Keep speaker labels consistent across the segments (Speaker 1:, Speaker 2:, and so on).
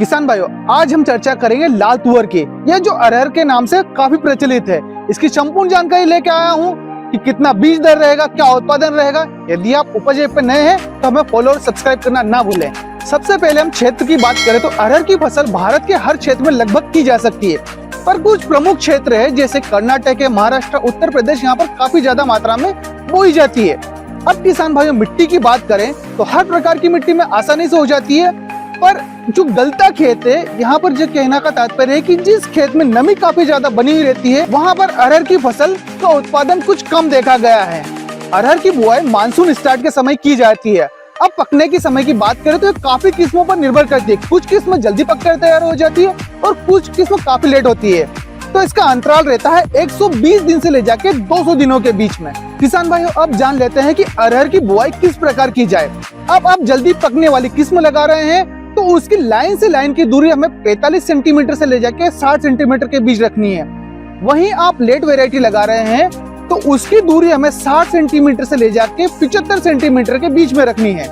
Speaker 1: किसान भाइयों, आज हम चर्चा करेंगे लाल तुअर की। यह जो अरहर के नाम से काफी प्रचलित है, इसकी संपूर्ण जानकारी लेके आया हूँ कि कितना बीज दर रहेगा, क्या उत्पादन रहेगा। यदि आप उपज ऐप पे नए हैं तो हमें फॉलो और सब्सक्राइब करना ना भूलें। सबसे पहले हम क्षेत्र की बात करें तो अरहर की फसल भारत के हर क्षेत्र में लगभग की जा सकती है, पर कुछ प्रमुख क्षेत्र है जैसे कर्नाटक, महाराष्ट्र, उत्तर प्रदेश, यहाँ पर काफी ज्यादा मात्रा में बोई जाती है। अब किसान भाइयों, मिट्टी की बात करें तो हर प्रकार की मिट्टी में आसानी से हो जाती है, पर जो गलता खेत है, यहाँ पर जो कहना का तात्पर्य है कि जिस खेत में नमी काफी ज्यादा बनी हुई रहती है, वहाँ पर अरहर की फसल का उत्पादन कुछ कम देखा गया है। अरहर की बुआई मानसून स्टार्ट के समय की जाती है। अब पकने के समय की बात करें तो ये काफी किस्मों पर निर्भर करती है। कुछ किस्में जल्दी पककर तैयार हो जाती है और कुछ किस्में काफी लेट होती है, तो इसका अंतराल रहता है 120 दिन से ले जाके 200 दिनों के बीच में। किसान भाइयों, अब जान लेते हैं कि अरहर की बुआई किस प्रकार की जाए। अब आप जल्दी पकने वाली किस्म लगा रहे हैं तो उसकी लाइन से लाइन की दूरी हमें 45 सेंटीमीटर से ले जाके 60 सेंटीमीटर के बीच रखनी है। वहीं आप लेट वेराइटी लगा रहे हैं तो उसकी दूरी हमें 60 सेंटीमीटर से ले जाके 75 सेंटीमीटर के बीच में रखनी है।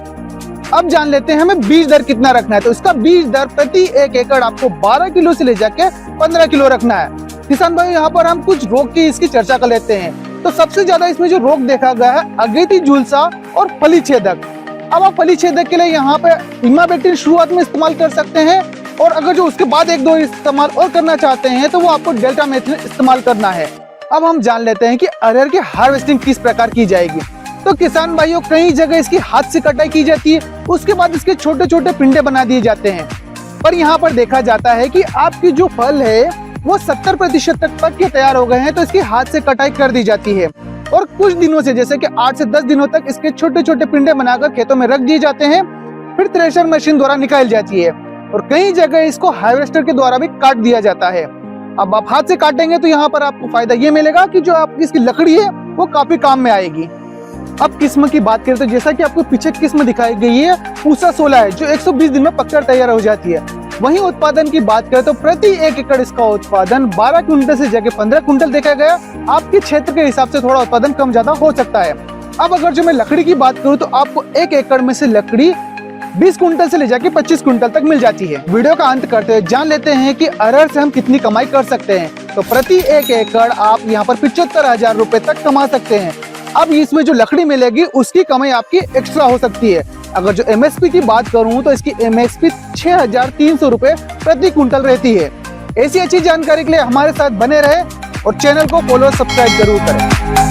Speaker 1: अब जान लेते हैं हमें बीज दर कितना रखना है। तो इसका बीज दर प्रति 1 एकड़ आपको 12 किलो से ले जाके 15 किलो रखना है। किसान भाई, यहाँ पर हम कुछ रोग की इसकी चर्चा कर लेते हैं। तो सबसे ज्यादा इसमें जो रोग देखा गया है अगेती झुलसा और फली छेदक। अब आप फली छेदक के लिए यहाँ पे इमामेक्टिन शुरुआत में इस्तेमाल कर सकते हैं, और अगर जो उसके बाद 1-2 इस्तेमाल और करना चाहते हैं तो वो आपको डेल्टामेथिन इस्तेमाल करना है। अब हम जान लेते हैं कि अरहर की हार्वेस्टिंग किस प्रकार की जाएगी। तो किसान भाइयों, कई जगह इसकी हाथ से कटाई की जाती है, उसके बाद इसके छोटे छोटे पिंडे बना दिए जाते हैं। पर यहाँ पर देखा जाता है कि आपकी जो फल है वो 70% तक पक के तैयार हो गए हैं, तो इसकी हाथ से कटाई कर दी जाती है और कुछ दिनों से जैसे कि 8 से 10 दिनों तक इसके छोटे छोटे पिंडे बनाकर खेतों में रख दिए जाते हैं, फिर थ्रेशर मशीन द्वारा निकाली जाती है और कई जगह इसको हार्वेस्टर के द्वारा भी काट दिया जाता है। अब आप हाथ से काटेंगे तो यहाँ पर आपको फायदा ये मिलेगा कि जो आपकी इसकी लकड़ी है वो काफी काम में आएगी। अब किस्म की बात करें तो जैसा कि आपको पीछे किस्म दिखाई गई है पूसा 16 है, जो 120 दिन में पककर तैयार हो जाती है। वहीं उत्पादन की बात करें तो प्रति 1 एकड़ इसका उत्पादन 12 क्विंटल से जगह 15 क्विंटल देखा गया। आपके क्षेत्र के हिसाब से थोड़ा उत्पादन कम ज्यादा हो सकता है। अब अगर जो मैं लकड़ी की बात करूं तो आपको 1 एकड़ में से लकड़ी 20 क्विंटल से ले जाके 25 क्विंटल तक मिल जाती है। वीडियो का अंत करते हुए जान लेते हैं कि अरहर से हम कितनी कमाई कर सकते हैं। तो प्रति 1 एकड़ आप यहाँ पर 75,000 रुपए तक कमा सकते हैं। अब इसमें जो लकड़ी मिलेगी उसकी कमाई आपकी एक्स्ट्रा हो सकती है। अगर जो MSP की बात करूं तो इसकी MSP 6,300 रुपए प्रति क्विंटल रहती है। ऐसी अच्छी जानकारी के लिए हमारे साथ बने रहे और चैनल को फॉलो सब्सक्राइब जरूर करें।